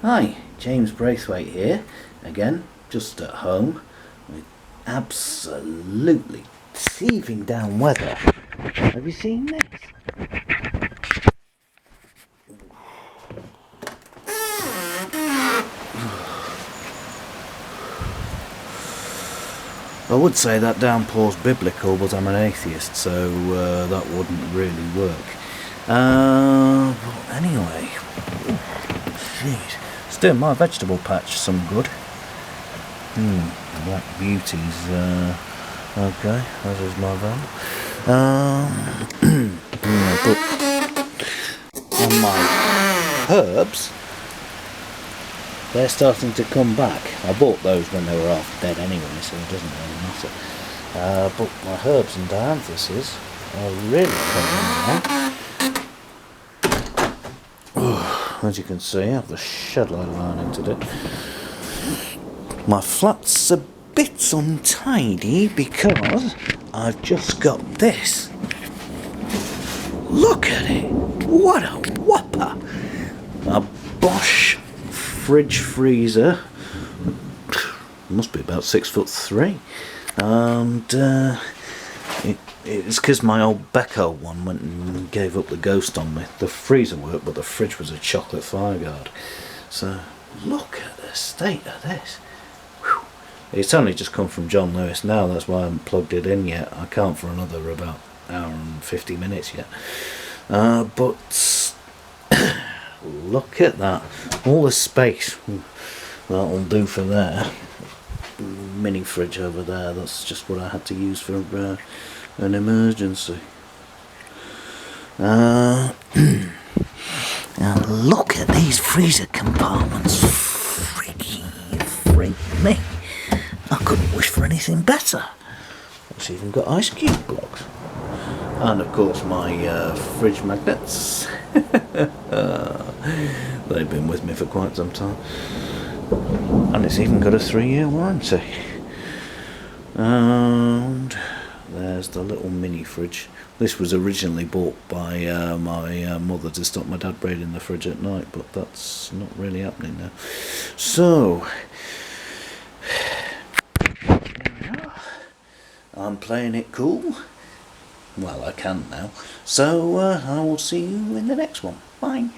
Hi, James Braithwaite here, again, just at home, with absolutely teething down weather. Have you seen this? I would say that downpour's biblical, but I'm an atheist, so that wouldn't really work. But anyway, jeez, it's doing my vegetable patch some good. Black Beauty's okay, as is my van. But on my herbs, they're starting to come back. I bought those when they were half dead anyway, so it doesn't really matter. But my herbs and dianthuses are really coming now. As you can see, I have the shed load of ironing to do. My flat's a bit untidy because I've just got this. Look at it! What a whopper! A Bosch fridge freezer. Must be about 6'3", and it's because my old Beko one went and gave up the ghost on me. The freezer worked, but the fridge was a chocolate fireguard. So look at the state of this. Whew. It's only just come from John Lewis now, that's why I haven't plugged it in yet. I can't for another about hour and 50 minutes yet. But look at that. All the space that'll do for there. Mini fridge over there, that's just what I had to use for an emergency. And look at these freezer compartments. Freak me. I couldn't wish for anything better. It's even got ice cube blocks. And of course my fridge magnets. They've been with me for quite some time. And it's even got a 3-year warranty. And there's the little mini fridge. This was originally bought by my mother to stop my dad braiding the fridge at night, but that's not really happening now. So I'm playing it cool. Well, I can now. So I will see you in the next one. Bye.